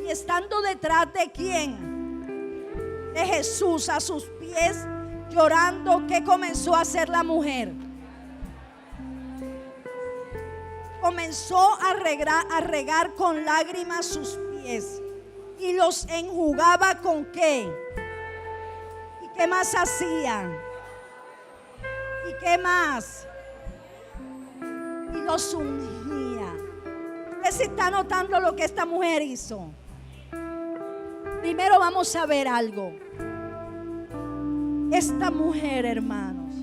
Y estando detrás de quién, de Jesús, a sus pies, llorando, ¿qué comenzó a hacer la mujer? Comenzó a regar con lágrimas sus pies y los enjugaba ¿con qué? ¿Y qué más hacía? ¿Y qué más? Y los ungía. ¿Usted se está notando lo que esta mujer hizo? Primero vamos a ver algo. Esta mujer, hermanos,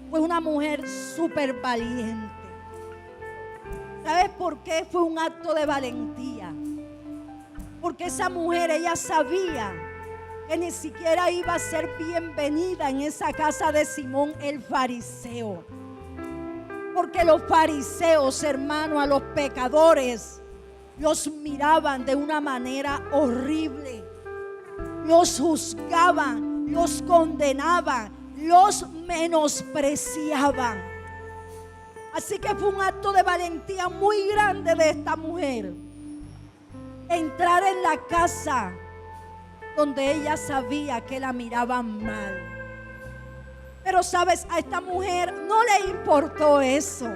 fue una mujer súper valiente. ¿Sabes por qué? Fue un acto de valentía. Porque esa mujer, ella sabía que ni siquiera iba a ser bienvenida en esa casa de Simón el fariseo. Porque los fariseos, hermano, a los pecadores los miraban de una manera horrible. Los juzgaban, los condenaban, los menospreciaban. Así que fue un acto de valentía muy grande de esta mujer. Entrar en la casa donde ella sabía que la miraban mal. Pero sabes, a esta mujer no le importó eso.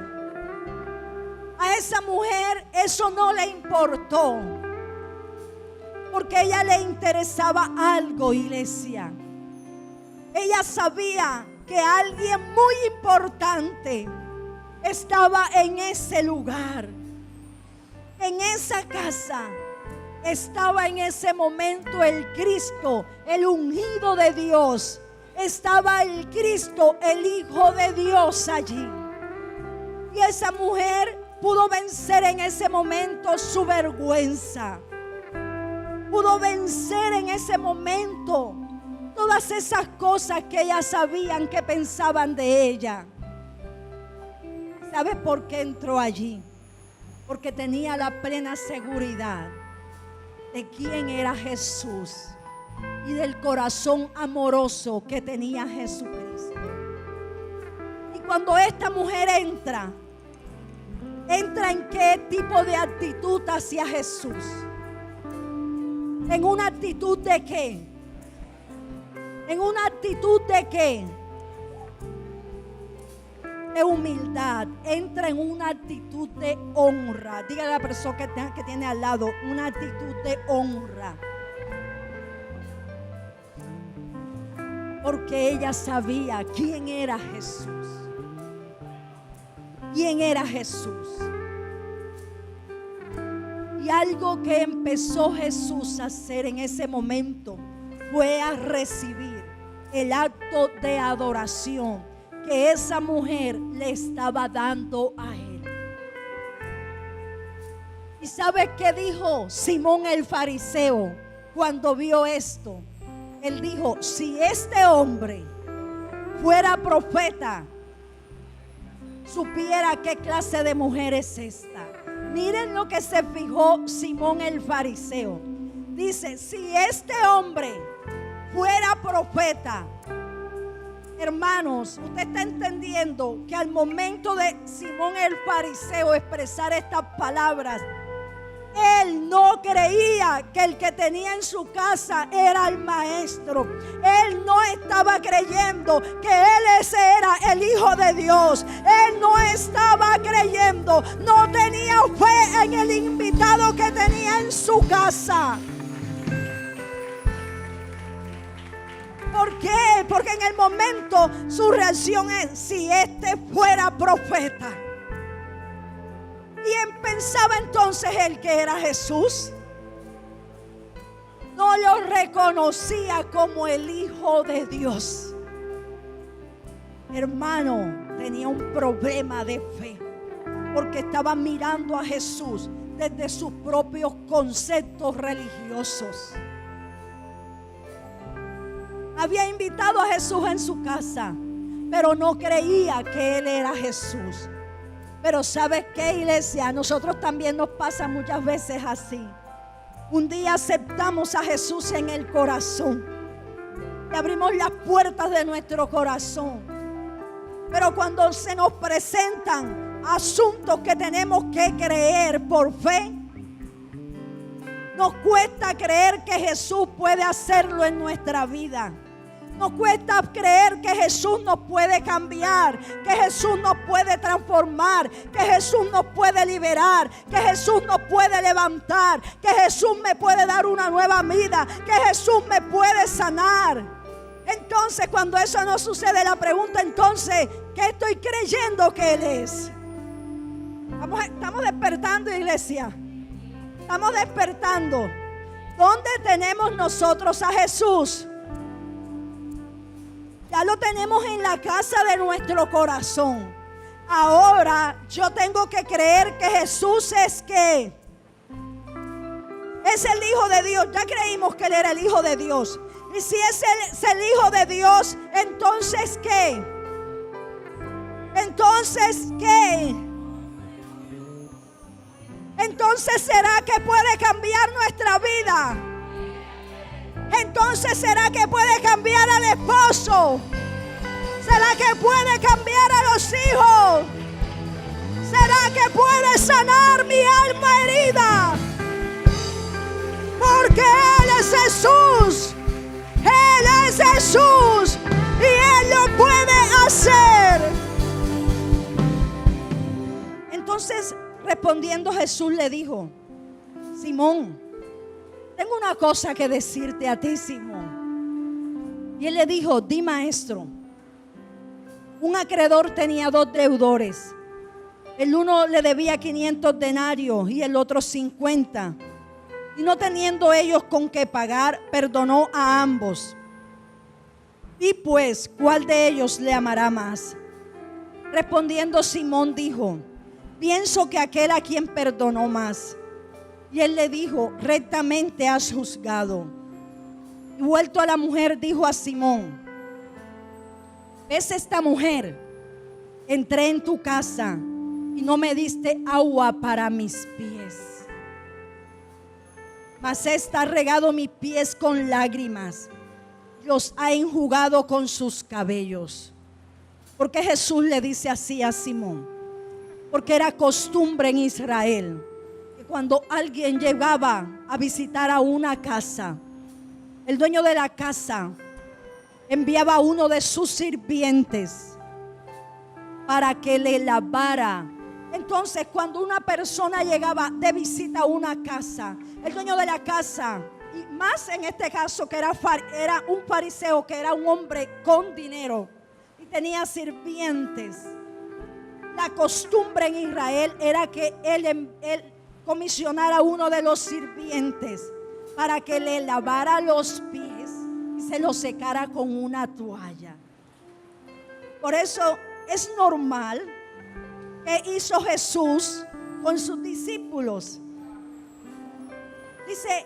A esa mujer eso no le importó. Porque a ella le interesaba algo, iglesia. Ella sabía que alguien muy importante estaba en ese lugar, en esa casa. Estaba en ese momento el Cristo, el ungido de Dios. Estaba el Cristo, el Hijo de Dios allí. Y esa mujer pudo vencer en ese momento su vergüenza. Pudo vencer en ese momento todas esas cosas que ellas sabían que pensaban de ella. ¿Sabe por qué entró allí? Porque tenía la plena seguridad de quién era Jesús y del corazón amoroso que tenía Jesucristo. Y cuando esta mujer entra en qué tipo de actitud hacia Jesús. ¿En una actitud de qué? ¿En una actitud de qué? De humildad. Entra en una actitud de honra. Dígale a la persona que tiene al lado, una actitud de honra. Porque ella sabía quién era Jesús. ¿Quién era Jesús? Y algo que empezó Jesús a hacer en ese momento fue a recibir el acto de adoración que esa mujer le estaba dando a él. ¿Y sabe qué dijo Simón el fariseo cuando vio esto? Él dijo, si este hombre fuera profeta, supiera qué clase de mujer es esta. Miren lo que se fijó Simón el fariseo. Dice, si este hombre fuera profeta, hermanos, usted está entendiendo que al momento de Simón el fariseo expresar estas palabras, él no creía que el que tenía en su casa era el maestro. Él no estaba creyendo que ese era el Hijo de Dios. Él no estaba creyendo, no tenía fe en el invitado que tenía en su casa. ¿Por qué? Porque en el momento su reacción es, si este fuera profeta. Y él pensaba entonces él que era Jesús. No lo reconocía como el Hijo de Dios. Hermano, tenía un problema de fe. Porque estaba mirando a Jesús desde sus propios conceptos religiosos. Había invitado a Jesús en su casa, pero no creía que Él era Jesús. Pero ¿sabes qué, iglesia? A nosotros también nos pasa muchas veces así. Un día aceptamos a Jesús en el corazón y abrimos las puertas de nuestro corazón. Pero cuando se nos presentan asuntos que tenemos que creer por fe, Nos cuesta creer que Jesús puede hacerlo en nuestra vida. Nos cuesta creer que Jesús nos puede cambiar, que Jesús nos puede transformar, que Jesús nos puede liberar, que Jesús nos puede levantar, que Jesús me puede dar una nueva vida, que Jesús me puede sanar. Entonces, cuando eso no sucede, la pregunta entonces, ¿qué estoy creyendo que Él es? Estamos despertando, iglesia. Estamos despertando. ¿Dónde tenemos nosotros a Jesús? Ya lo tenemos en la casa de nuestro corazón. Ahora yo tengo que creer que Jesús es ¿qué? Es el Hijo de Dios. Ya creímos que Él era el Hijo de Dios. Y si es el Hijo de Dios, entonces ¿qué? Entonces ¿qué? Entonces ¿será que puede cambiar nuestra vida? Entonces ¿será que puede cambiar al esposo? ¿Será que puede cambiar a los hijos? ¿Será que puede sanar mi alma herida? Porque Él es Jesús. Él es Jesús y Él lo puede hacer. Entonces, respondiendo, Jesús le dijo: Simón, tengo una cosa que decirte a ti, Simón. Y él le dijo: di, maestro. Un acreedor tenía 2 deudores. El uno le debía 500 denarios y el otro 50. Y no teniendo ellos con qué pagar, perdonó a ambos. Y pues, ¿cuál de ellos le amará más? Respondiendo, Simón dijo: pienso que aquel a quien perdonó más. Y él le dijo: rectamente has juzgado. Y vuelto a la mujer, dijo a Simón: ¿ves esta mujer? Entré en tu casa y no me diste agua para mis pies, mas esta ha regado mis pies con lágrimas, los ha enjugado con sus cabellos. Porque Jesús le dice así a Simón, porque era costumbre en Israel que cuando alguien llegaba a visitar a una casa, el dueño de la casa enviaba a uno de sus sirvientes para que le lavara. Entonces, cuando una persona llegaba de visita a una casa, el dueño de la casa, y más en este caso que era un fariseo, que era un hombre con dinero y tenía sirvientes, la costumbre en Israel era que él comisionara a uno de los sirvientes para que le lavara los pies y se los secara con una toalla. Por eso es normal que hizo Jesús con sus discípulos. Dice,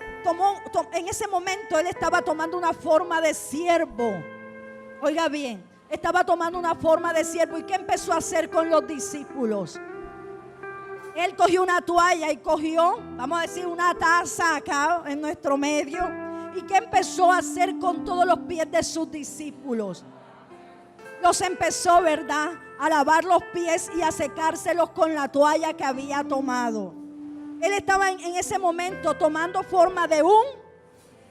en ese momento él estaba tomando una forma de siervo. Oiga bien, estaba tomando una forma de siervo. ¿Y qué empezó a hacer con los discípulos? Él cogió una toalla y cogió, vamos a decir, una taza acá en nuestro medio. ¿Y qué empezó a hacer con todos los pies de sus discípulos? Los empezó, ¿verdad?, a lavar los pies y a secárselos con la toalla que había tomado. Él estaba en ese momento tomando forma de un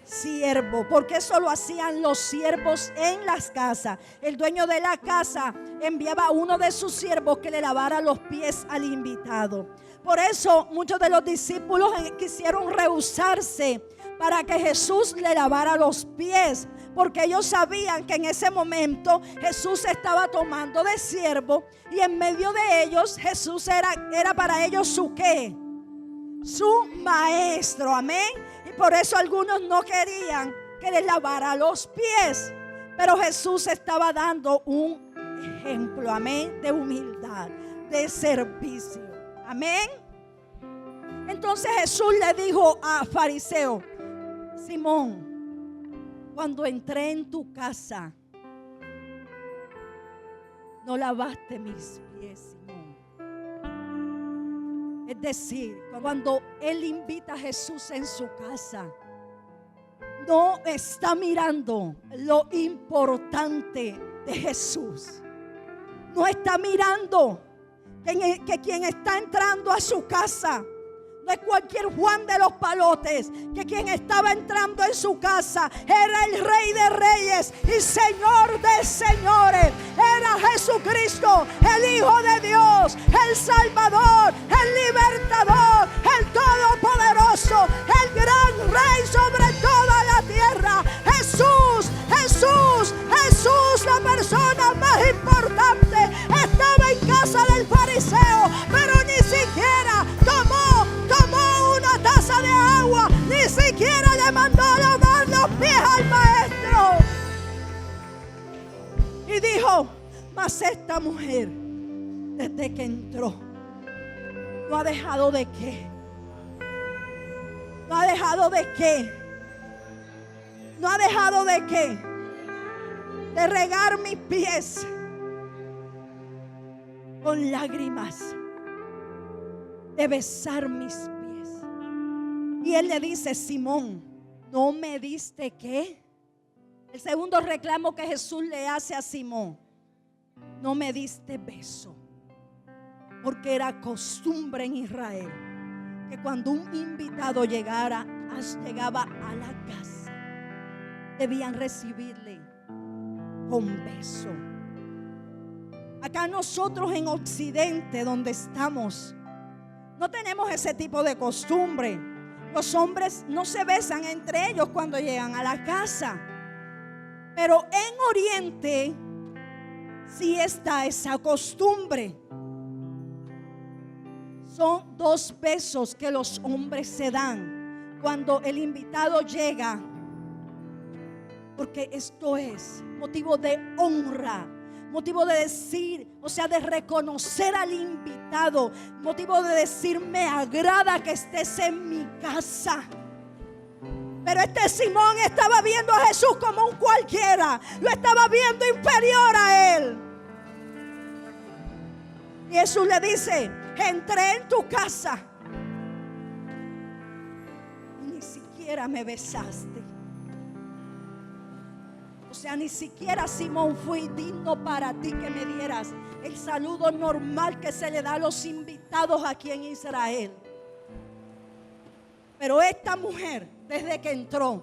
siervo, porque eso lo hacían los siervos en las casas. El dueño de la casa enviaba a uno de sus siervos que le lavara los pies al invitado. Por eso muchos de los discípulos quisieron rehusarse para que Jesús le lavara los pies, porque ellos sabían que en ese momento Jesús estaba tomando de siervo y en medio de ellos Jesús era para ellos su ¿qué? Su maestro, amén. Y por eso algunos no querían que les lavara los pies, pero Jesús estaba dando un ejemplo, amén, de humildad, de servicio, amén. Entonces Jesús le dijo a fariseo: Simón, cuando entré en tu casa, no lavaste mis pies, Simón. Es decir, cuando él invita a Jesús en su casa, no está mirando lo importante de Jesús. No está mirando que quien está entrando a su casa de cualquier Juan de los Palotes, que quien estaba entrando en su casa era el Rey de Reyes y Señor de Señores. Era Jesucristo, el Hijo de Dios, el Salvador, el Libertador, el Todopoderoso, el gran Rey sobre toda la tierra. Jesús, Jesús, Jesús, la persona más importante, estaba en casa del fariseo, pero ni siquiera tomó una taza de agua, ni siquiera le mandó a lavar los pies al maestro. Y dijo: mas esta mujer, desde que entró, no ha dejado de qué. No ha dejado de qué. No ha dejado de qué. De regar mis pies con lágrimas, de besar mis pies. Y él le dice: Simón, ¿no me diste qué? El segundo reclamo que Jesús le hace a Simón: no me diste beso. Porque era costumbre en Israel que cuando un invitado llegaba a la casa, debían recibirle con beso. Acá nosotros en Occidente, donde estamos, no tenemos ese tipo de costumbre. Los hombres no se besan entre ellos cuando llegan a la casa. Pero en Oriente sí está esa costumbre. Son 2 besos que los hombres se dan cuando el invitado llega, porque esto es motivo de honra, motivo de decir, o sea, de reconocer al invitado, motivo de decir: me agrada que estés en mi casa. Pero este Simón estaba viendo a Jesús como un cualquiera, lo estaba viendo inferior a él. Y Jesús le dice: entré en tu casa y ni siquiera me besaste. O sea, ni siquiera, Simón, fui digno para ti que me dieras el saludo normal que se le da a los invitados aquí en Israel. Pero esta mujer, desde que entró,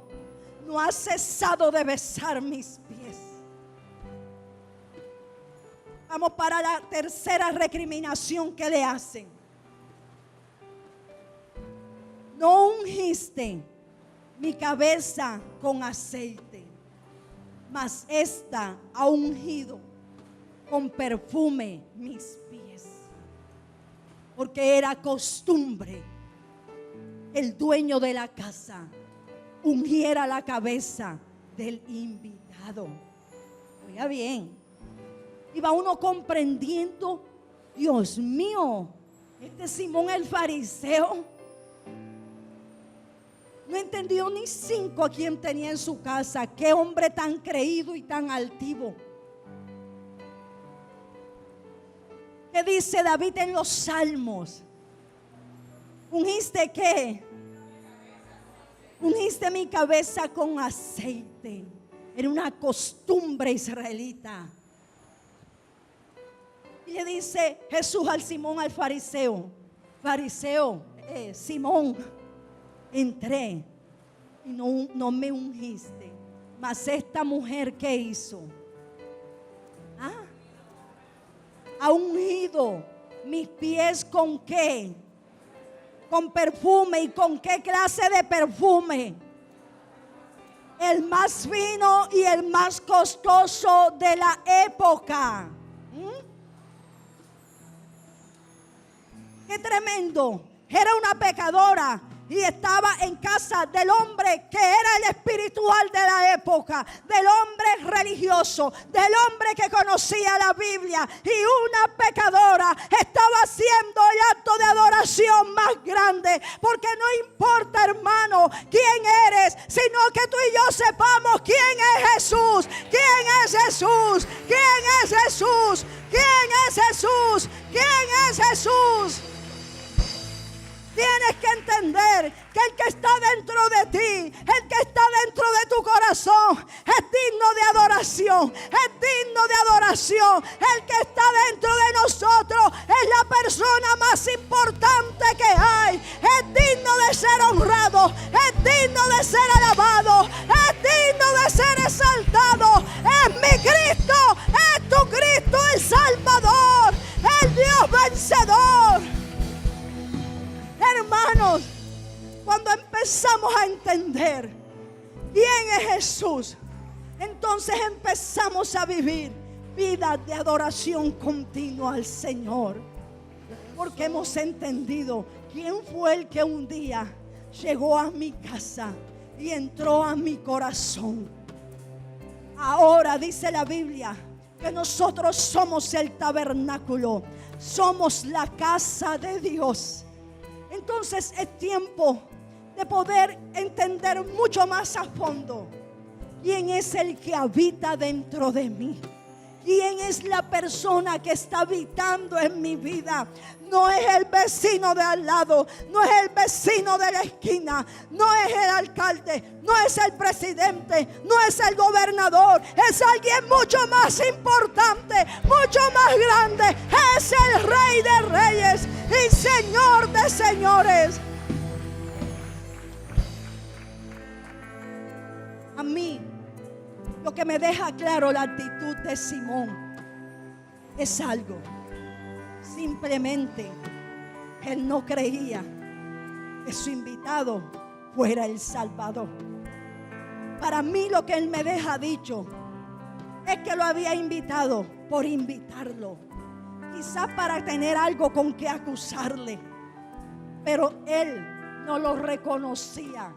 no ha cesado de besar mis pies. Vamos para la tercera recriminación que le hacen. No ungiste mi cabeza con aceite, mas esta ha ungido con perfume mis pies. Porque era costumbre el dueño de la casa ungiera la cabeza del invitado. Oiga bien, iba uno comprendiendo: Dios mío, este Simón el fariseo no entendió ni 5 a quien tenía en su casa. Qué hombre tan creído y tan altivo. ¿Qué dice David en los Salmos? ¿Ungiste qué? Ungiste mi cabeza con aceite. Era una costumbre israelita. Y le dice Jesús al Simón, al fariseo: Simón, entré y no me ungiste. Mas esta mujer, ¿qué hizo? Ha ungido mis pies ¿con qué? Con perfume. ¿Y con qué clase de perfume? El más fino y el más costoso de la época. Qué tremendo. Era una pecadora y estaba en casa del hombre que era el espiritual de la época, del hombre religioso, del hombre que conocía la Biblia. Y una pecadora estaba haciendo el acto de adoración más grande. Porque no importa, hermano, quién eres, sino que tú y yo sepamos quién es Jesús. ¿Quién es Jesús? ¿Quién es Jesús? ¿Quién es Jesús? ¿Quién es Jesús? Tienes que entender que el que está dentro de ti, el que está dentro de tu corazón, es digno de adoración, es digno de adoración. El que está dentro de nosotros es la persona más importante que hay, es digno adorado, es digno de ser alabado, es digno de ser exaltado. Es mi Cristo, es tu Cristo el Salvador, el Dios vencedor. Hermanos, cuando empezamos a entender quién es Jesús, entonces empezamos a vivir vidas de adoración continua al Señor. Porque hemos entendido quién fue el que un día llegó a mi casa y entró a mi corazón. Ahora dice la Biblia que nosotros somos el tabernáculo, somos la casa de Dios. Entonces es tiempo de poder entender mucho más a fondo quién es el que habita dentro de mí. ¿Quién es la persona que está habitando en mi vida? No es el vecino de al lado, no es el vecino de la esquina, no es el alcalde, no es el presidente, no es el gobernador. Es alguien mucho más importante, mucho más grande. Es el Rey de Reyes y Señor de Señores. A mí, lo que me deja claro la actitud de Simón es algo. Simplemente él no creía que su invitado fuera el Salvador. Para mí lo que él me deja dicho es que lo había invitado por invitarlo, quizás para tener algo con que acusarle, pero él no lo reconocía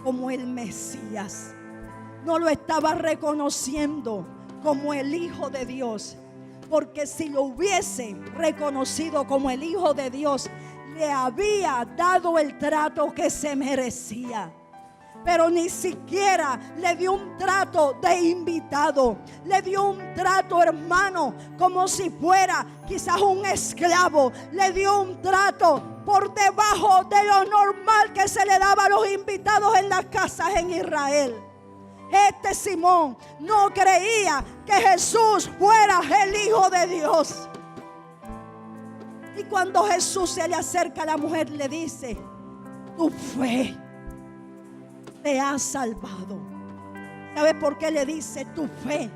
como el Mesías. No lo estaba reconociendo como el Hijo de Dios, porque si lo hubiese reconocido como el Hijo de Dios, le había dado el trato que se merecía. Pero ni siquiera le dio un trato de invitado. Le dio un trato, hermano, como si fuera quizás un esclavo. Le dio un trato por debajo de lo normal que se le daba a los invitados en las casas en Israel. Este Simón no creía que Jesús fuera el Hijo de Dios. Y cuando Jesús se le acerca a la mujer, le dice: tu fe te ha salvado. ¿Sabe por qué le dice tu fe?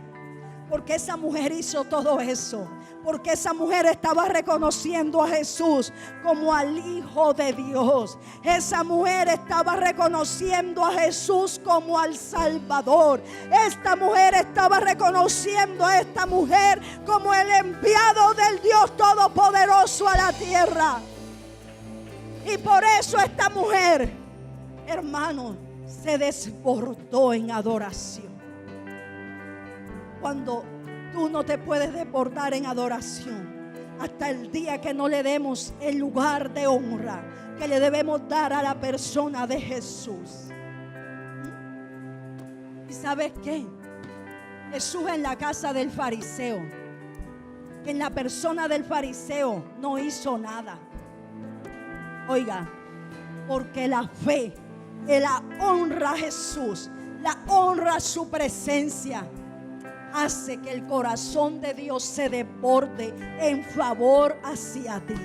Porque esa mujer hizo todo eso. Porque esa mujer estaba reconociendo a Jesús como al Hijo de Dios. Esa mujer estaba reconociendo a Jesús como al Salvador. Esta mujer estaba reconociendo a esta mujer como el enviado del Dios Todopoderoso a la tierra. Y por eso esta mujer, hermano, se desbordó en adoración. Cuando tú no te puedes desbordar en adoración hasta el día que no le demos el lugar de honra que le debemos dar a la persona de Jesús. ¿Y sabes qué? Jesús en la casa del fariseo, en la persona del fariseo, no hizo nada. Oiga, porque la fe, la honra a Jesús, la honra a su presencia, hace que el corazón de Dios se desborde en favor hacia ti.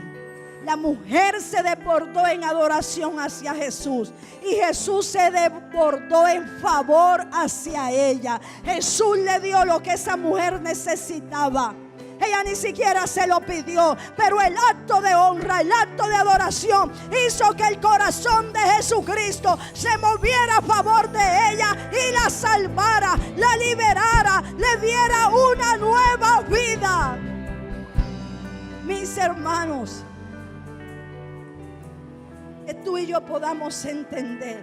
La mujer se desbordó en adoración hacia Jesús y Jesús se desbordó en favor hacia ella. Jesús le dio lo que esa mujer necesitaba. Ella ni siquiera se lo pidió, pero el acto de honra, el acto de adoración hizo que el corazón de Jesucristo se moviera a favor de ella y la salvara, la liberara, le diera una nueva vida. Mis hermanos, que tú y yo podamos entender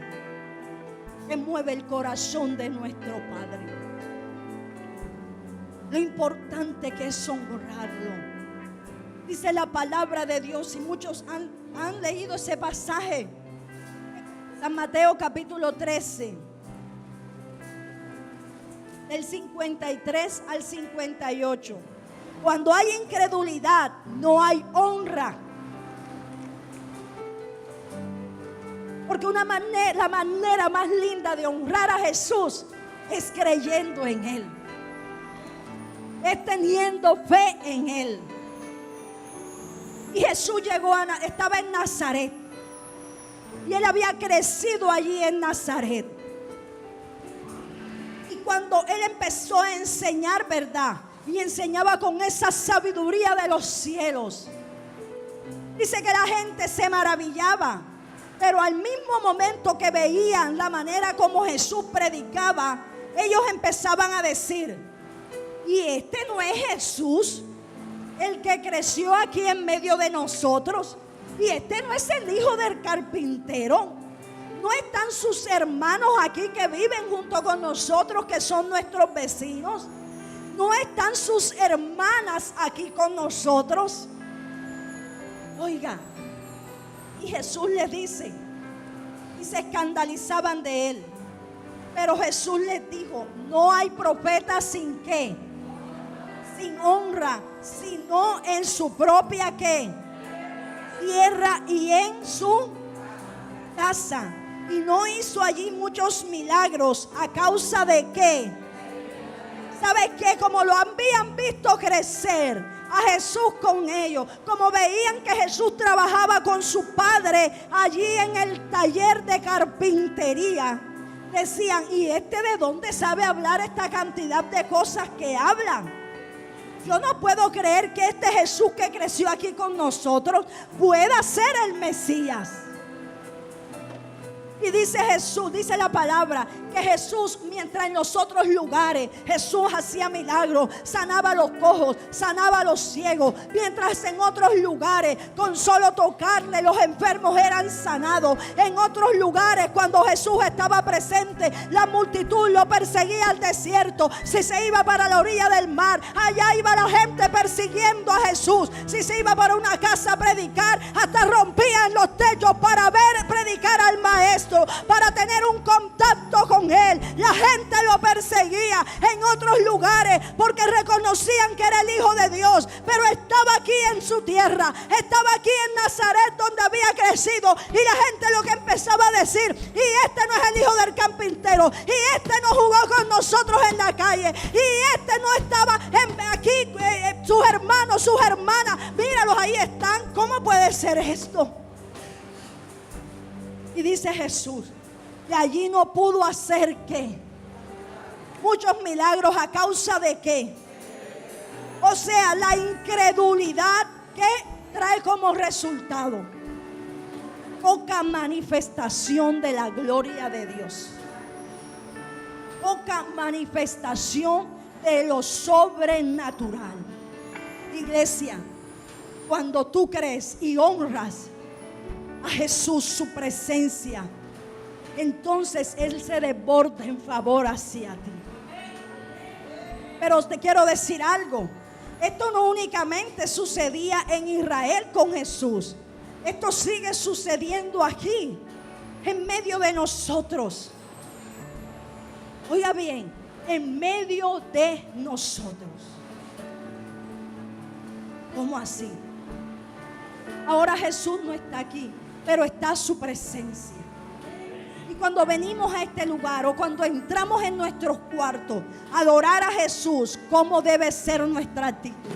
que mueve el corazón de nuestro Padre. Lo importante que es honrarlo. Dice la palabra de Dios, y muchos han leído ese pasaje, San Mateo capítulo 13, del 53 al 58. Cuando hay incredulidad, no hay honra. Porque la manera más linda de honrar a Jesús es creyendo en Él, es teniendo fe en Él. Y Jesús estaba en Nazaret. Y él había crecido allí en Nazaret. Y cuando él empezó a enseñar verdad, y enseñaba con esa sabiduría de los cielos, dice que la gente se maravillaba. Pero al mismo momento que veían la manera como Jesús predicaba, ellos empezaban a decir: ¿y este no es Jesús, el que creció aquí en medio de nosotros? ¿Y este no es el hijo del carpintero? ¿No están sus hermanos aquí que viven junto con nosotros, que son nuestros vecinos? ¿No están sus hermanas aquí con nosotros? Oiga, y Jesús les dice, y se escandalizaban de él. Pero Jesús les dijo: no hay profeta sin qué, sin honra, sino en su propia ¿qué? Tierra y en su casa. Y no hizo allí muchos milagros a causa de ¿qué? ¿Sabes qué? Como lo habían visto crecer a Jesús con ellos, como veían que Jesús trabajaba con su padre allí en el taller de carpintería, decían: ¿y este de dónde sabe hablar esta cantidad de cosas que hablan? Yo no puedo creer que este Jesús que creció aquí con nosotros pueda ser el Mesías. Y dice Jesús, dice la palabra, que Jesús, mientras en los otros lugares Jesús hacía milagros, sanaba a los cojos, sanaba a los ciegos, mientras en otros lugares con solo tocarle los enfermos eran sanados. En otros lugares, cuando Jesús estaba presente, la multitud lo perseguía al desierto. Si se iba para la orilla del mar, allá iba la gente persiguiendo a Jesús. Si se iba para una casa a predicar, hasta rompían los techos para ver predicar al maestro, para tener un contacto con él. La gente lo perseguía en otros lugares porque reconocían que era el Hijo de Dios, pero estaba aquí en su tierra, estaba aquí en Nazaret donde había crecido, y la gente lo que empezaba a decir: y este no es el hijo del carpintero, y este no jugó con nosotros en la calle, y este no estaba aquí, sus hermanos, sus hermanas, míralos, ahí están. ¿Cómo puede ser esto? Y dice Jesús, y allí no pudo hacer ¿qué? Muchos milagros a causa de ¿qué? O sea, la incredulidad que trae como resultado poca manifestación de la gloria de Dios, poca manifestación de lo sobrenatural. Iglesia, cuando tú crees y honras a Jesús, su presencia, entonces Él se desborda en favor hacia ti. Pero te quiero decir algo: esto no únicamente sucedía en Israel con Jesús, esto sigue sucediendo aquí, en medio de nosotros. Oiga bien, en medio de nosotros. ¿Cómo así? Ahora Jesús no está aquí, pero está su presencia. Y cuando venimos a este lugar, o cuando entramos en nuestros cuartos a adorar a Jesús, ¿cómo debe ser nuestra actitud?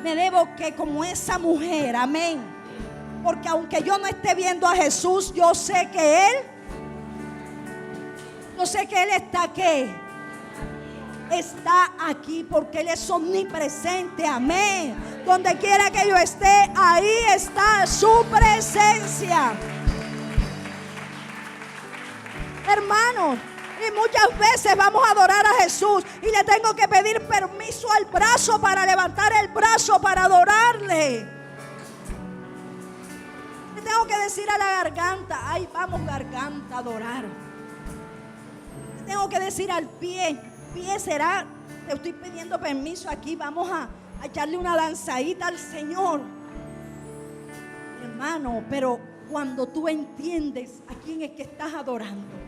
Me debo que como esa mujer, amén. Porque aunque yo no esté viendo a Jesús, yo sé que Él está aquí. Está aquí porque Él es omnipresente, amén. Donde quiera que yo esté, ahí está su presencia. Hermanos, y muchas veces vamos a adorar a Jesús y le tengo que pedir permiso al brazo para levantar el brazo para adorarle. Le tengo que decir a la garganta: ay, vamos garganta a adorar. Le tengo que decir al pie: pie, será, te estoy pidiendo permiso aquí, vamos a echarle una danzadita al Señor. Hermano, pero cuando tú entiendes a quién es que estás adorando,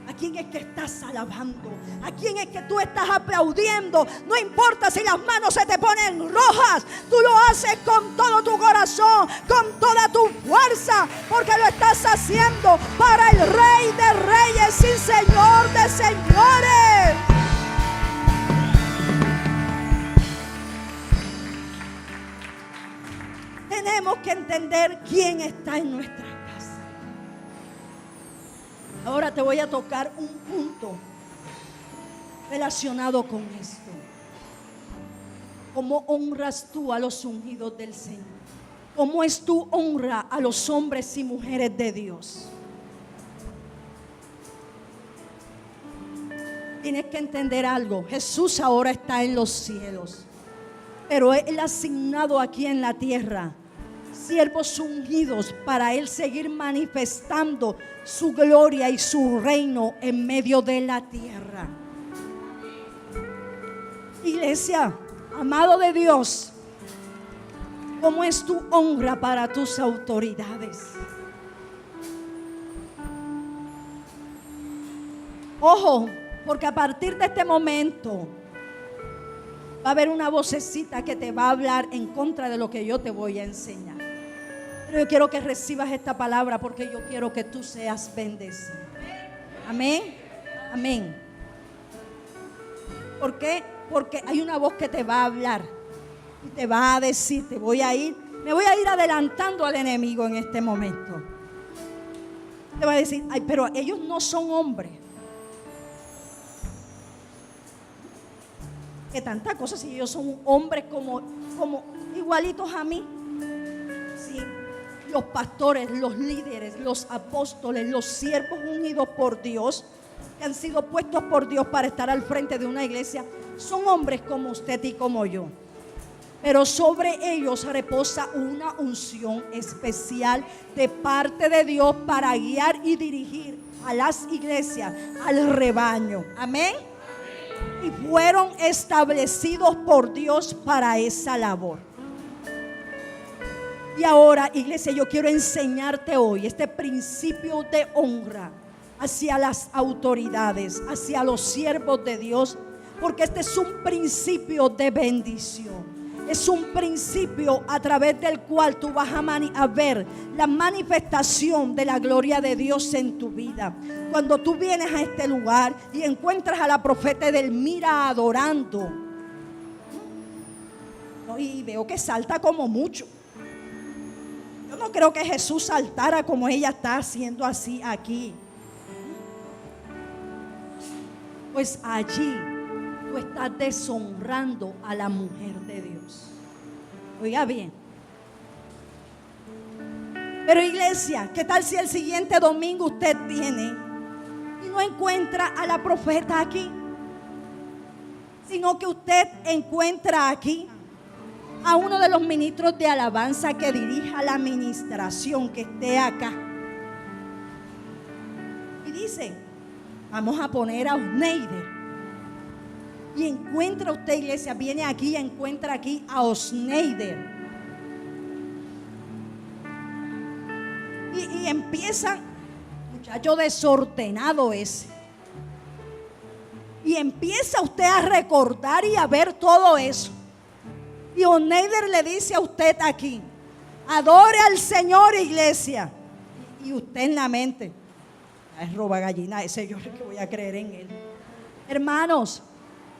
a quién es que estás alabando, a quién es que tú estás aplaudiendo, no importa si las manos se te ponen rojas, tú lo haces con todo tu corazón, con toda tu fuerza, porque lo estás haciendo para el Rey de Reyes y Señor de Señores. Tenemos que entender quién está en nuestra casa. Ahora te voy a tocar un punto relacionado con esto. ¿Cómo honras tú a los ungidos del Señor? ¿Cómo es tu honra a los hombres y mujeres de Dios? Tienes que entender algo. Jesús ahora está en los cielos, pero Él ha asignado aquí en la tierra siervos ungidos para Él seguir manifestando su gloria y su reino en medio de la tierra. Iglesia, amado de Dios, ¿cómo es tu honra para tus autoridades? Ojo, porque a partir de este momento va a haber una vocecita que te va a hablar en contra de lo que yo te voy a enseñar. Pero yo quiero que recibas esta palabra porque yo quiero que tú seas bendecido. Amén. Amén. ¿Por qué? Porque hay una voz que te va a hablar y te va a decir, me voy a ir adelantando al enemigo en este momento. Te va a decir, ay, pero ellos no son hombres. Que tanta cosa si ellos son hombres como igualitos a mí. Sí, los pastores, los líderes, los apóstoles, los siervos unidos por Dios, que han sido puestos por Dios para estar al frente de una iglesia, son hombres como usted y como yo. Pero sobre ellos reposa una unción especial de parte de Dios para guiar y dirigir a las iglesias, al rebaño. Amén. Y fueron establecidos por Dios para esa labor. Y ahora, iglesia, yo quiero enseñarte hoy este principio de honra hacia las autoridades, hacia los siervos de Dios, porque este es un principio de bendición. Es un principio a través del cual tú vas a ver la manifestación de la gloria de Dios en tu vida. Cuando tú vienes a este lugar y encuentras a la profeta Edelmira adorando, y veo que salta como mucho. Yo no creo que Jesús saltara como ella está haciendo así aquí. Pues allí tú estás deshonrando a la mujer de Dios. Oiga bien. Pero iglesia, ¿qué tal si el siguiente domingo usted viene y no encuentra a la profeta aquí? Sino que usted encuentra aquí a uno de los ministros de alabanza que dirija la administración, que esté acá. Y dice, vamos a poner a Osneider. Y encuentra usted, iglesia, viene aquí y encuentra aquí a Osneider. Y empieza, muchacho desordenado ese. Y empieza usted a recordar y a ver todo eso. Y Osneider le dice a usted aquí, adore al Señor, iglesia. Y usted en la mente, es roba gallina ese, yo creo que voy a creer en él. Hermanos,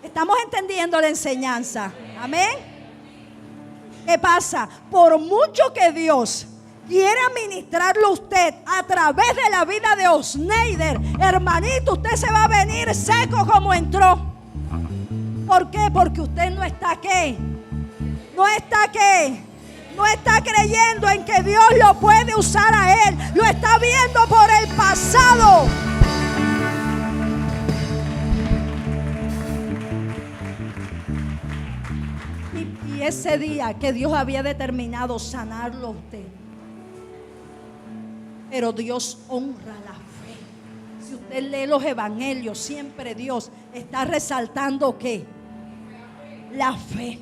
estamos entendiendo la enseñanza. Amén. ¿Qué pasa? Por mucho que Dios quiera ministrarlo a usted a través de la vida de Osneider, hermanito, usted se va a venir seco como entró. ¿Por qué? Porque usted no está aquí. No está creyendo en que Dios lo puede usar a él. Lo está viendo por el pasado. Y ese día que Dios había determinado sanarlo a usted. Pero Dios honra la fe. Si usted lee los evangelios, siempre Dios está resaltando ¿qué? La fe.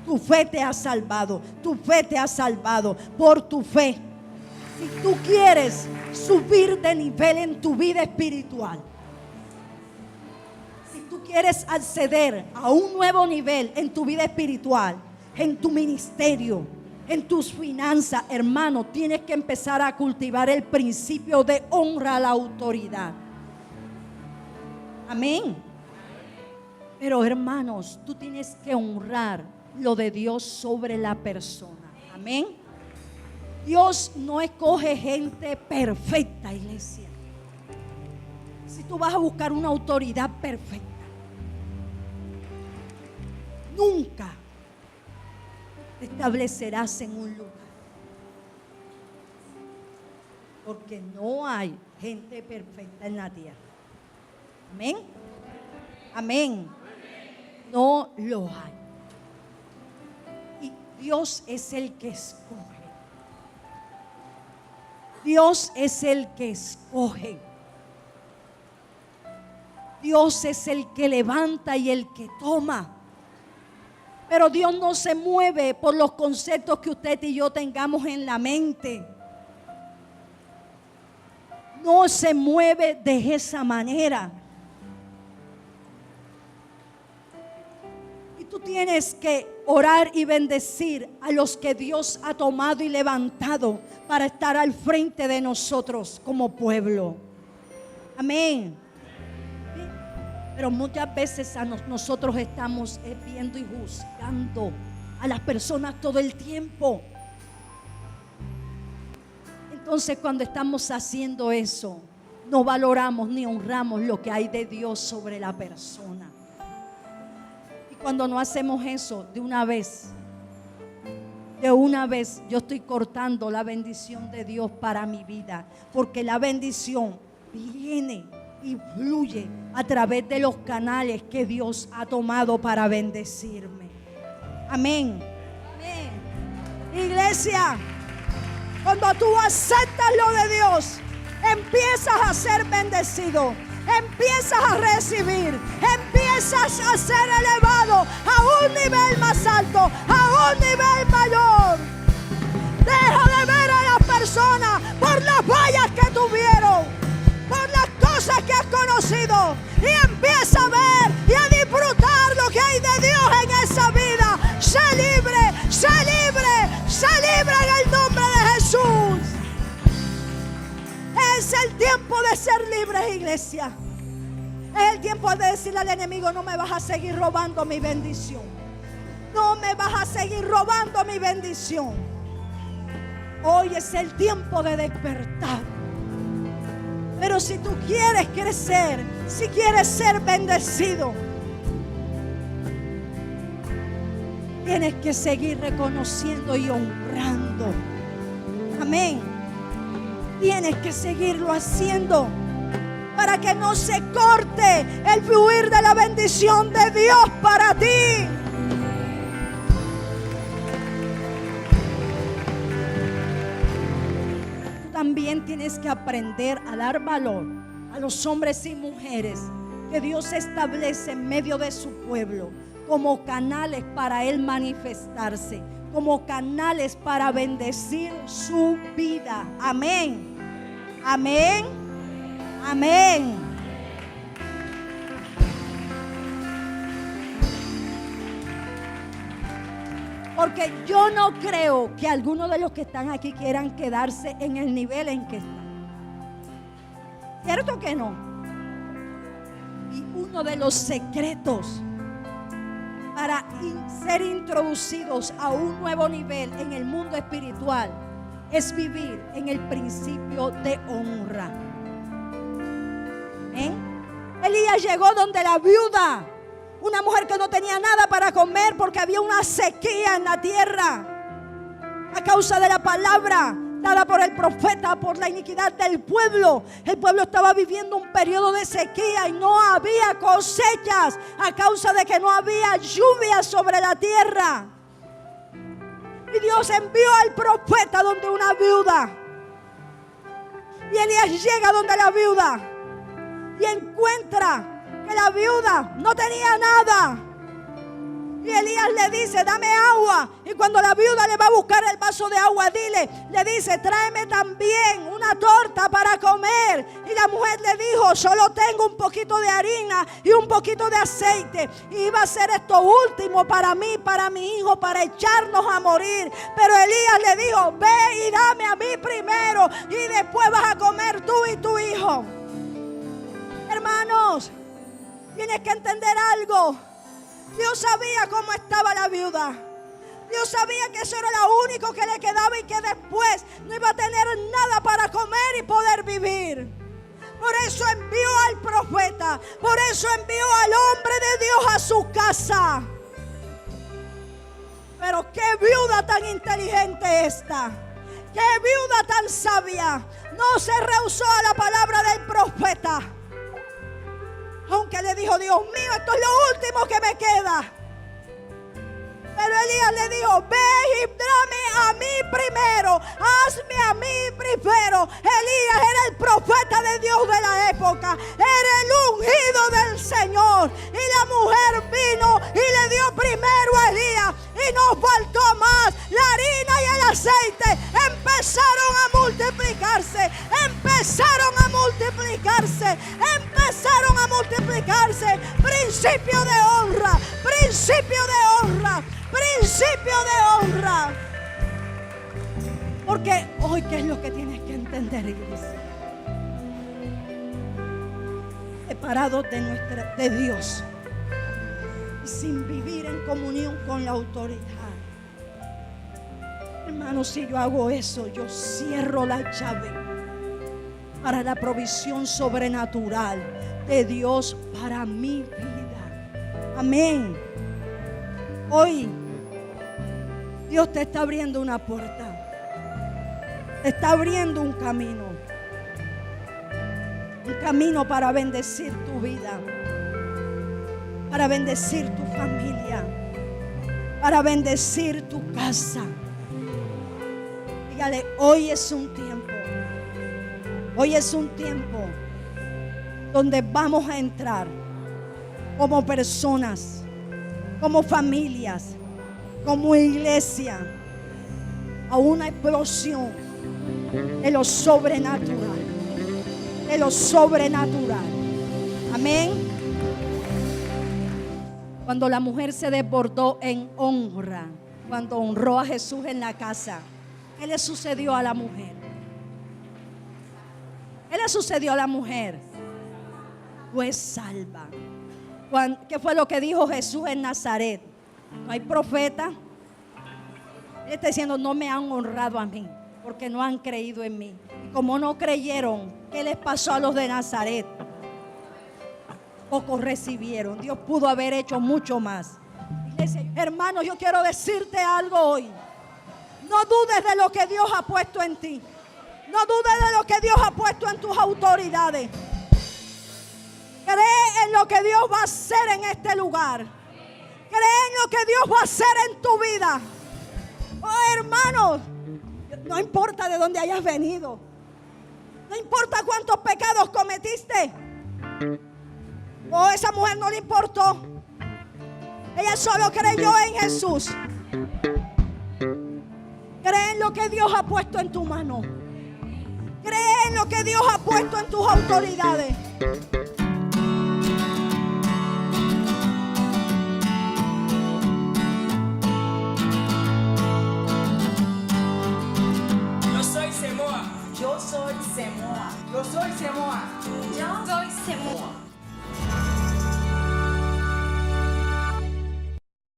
Tu fe te ha salvado. Tu fe te ha salvado por tu fe. Si tú quieres subir de nivel en tu vida espiritual, si tú quieres acceder a un nuevo nivel en tu vida espiritual, en tu ministerio, en tus finanzas, hermano, tienes que empezar a cultivar el principio de honra a la autoridad. Amén. Pero hermanos, tú tienes que honrar lo de Dios sobre la persona. Amén. Dios no escoge gente perfecta, iglesia. si tú vas a buscar una autoridad perfecta, nunca te establecerás en un lugar. Porque no hay gente perfecta en la tierra. Amén. Amén. No lo hay. Y Dios es el que escoge. Dios es el que escoge. Dios es el que levanta y el que toma. Pero Dios no se mueve por los conceptos que usted y yo tengamos en la mente. No se mueve de esa manera. Y tú tienes que orar y bendecir a los que Dios ha tomado y levantado para estar al frente de nosotros como pueblo. Amén. Pero muchas veces nosotros estamos viendo y juzgando a las personas todo el tiempo. Entonces, cuando estamos haciendo eso, no valoramos ni honramos lo que hay de Dios sobre la persona. Y cuando no hacemos eso, de una vez yo estoy cortando la bendición de Dios para mi vida. Porque la bendición viene y fluye a través de los canales que Dios ha tomado para bendecirme. Amén. Amén. Iglesia, cuando tú aceptas lo de Dios, empiezas a ser bendecido, empiezas a recibir, empiezas a ser elevado a un nivel más alto, a un nivel mayor. Deja de ver a las personas por las fallas que tuvieron, por las cosas que has conocido, y empieza a ver y a disfrutar lo que hay de Dios en esa vida. Sé libre, sé libre, sé libre en el nombre de Jesús. Es el tiempo de ser libres, iglesia. Es el tiempo de decirle al enemigo: no me vas a seguir robando mi bendición. No me vas a seguir robando mi bendición. Hoy es el tiempo de despertar. Pero si tú quieres crecer, si quieres ser bendecido, tienes que seguir reconociendo y honrando. Amén. Tienes que seguirlo haciendo para que no se corte el fluir de la bendición de Dios para ti. Tú también tienes que aprender a dar valor a los hombres y mujeres que Dios establece en medio de su pueblo como canales para Él manifestarse, como canales para bendecir su vida. Amén. Amén. Amén. Porque yo no creo que algunos de los que están aquí quieran quedarse en el nivel en que están. ¿Cierto que no? Y uno de los secretos para ser introducidos a un nuevo nivel en el mundo espiritual es vivir en el principio de honra. Elías llegó donde la viuda, una mujer que no tenía nada para comer porque había una sequía en la tierra a causa de la palabra dada por el profeta, por la iniquidad del pueblo. El pueblo estaba viviendo un periodo de sequía y no había cosechas a causa de que no había lluvia sobre la tierra. Y Dios envió al profeta donde una viuda. Y Elías llega donde la viuda y encuentra que la viuda no tenía nada. Y Elías le dice: dame agua. Y cuando la viuda le va a buscar el vaso de agua, le dice: tráeme también una torta para comer. Y la mujer le dijo: solo tengo un poquito de harina y un poquito de aceite. Y iba a ser esto último para mí, para mi hijo, para echarnos a morir. Pero Elías le dijo: ve y dame a mí primero, y después vas a comer tú y tu hijo. Hermanos, tienes que entender algo. Dios sabía cómo estaba la viuda. Dios sabía que eso era lo único que le quedaba y que después no iba a tener nada para comer y poder vivir. Por eso envió al profeta. Por eso envió al hombre de Dios a su casa. Pero qué viuda tan inteligente esta. Qué viuda tan sabia. No se rehusó a la palabra del profeta. Aunque le dijo: Dios mío, esto es lo último que me queda. Pero Elías le dijo: ve y dame a mí primero. Hazme a mí primero. Elías era el profeta de Dios de la época. Era el ungido del Señor. Y la mujer vino y le dio primero a Elías. Y no faltó más. La harina y el aceite empezaron a multiplicarse. Empezaron a multiplicarse. Empezaron a multiplicarse. Principio de honra. Principio de honra. Principio de honra. Porque hoy, ¿qué es lo que tienes que entender, iglesia? Separados de Dios y sin vivir en comunión con la autoridad. Hermano, si yo hago eso, yo cierro la llave para la provisión sobrenatural de Dios para mi vida. Amén. Hoy Dios te está abriendo una puerta. Te está abriendo un camino. Un camino para bendecir tu vida. Para bendecir tu familia. Para bendecir tu casa. Dígale: hoy es un tiempo. Hoy es un tiempo donde vamos a entrar como personas, como familias, como iglesia, a una explosión de lo sobrenatural. De lo sobrenatural. Amén. Cuando la mujer se desbordó en honra, cuando honró a Jesús en la casa, ¿qué le sucedió a la mujer? ¿Qué le sucedió a la mujer? Fue salva. ¿Qué fue lo que dijo Jesús en Nazaret? No hay profeta. Él está diciendo: no me han honrado a mí, porque no han creído en mí. Y como no creyeron, ¿qué les pasó a los de Nazaret? Pocos recibieron. Dios pudo haber hecho mucho más. Iglesia, hermano, yo quiero decirte algo hoy. No dudes de lo que Dios ha puesto en ti. No dudes de lo que Dios ha puesto en tus autoridades. Cree en lo que Dios va a hacer en este lugar. Cree en lo que Dios va a hacer en tu vida. Oh, hermano, no importa de dónde hayas venido. No importa cuántos pecados cometiste. Oh, esa mujer no le importó. Ella solo creyó en Jesús. Cree en lo que Dios ha puesto en tu mano. Cree en lo que Dios ha puesto en tus autoridades. Yo soy Semoa. Yo soy Semoa. Yo soy Semoa. Yo soy Semoa.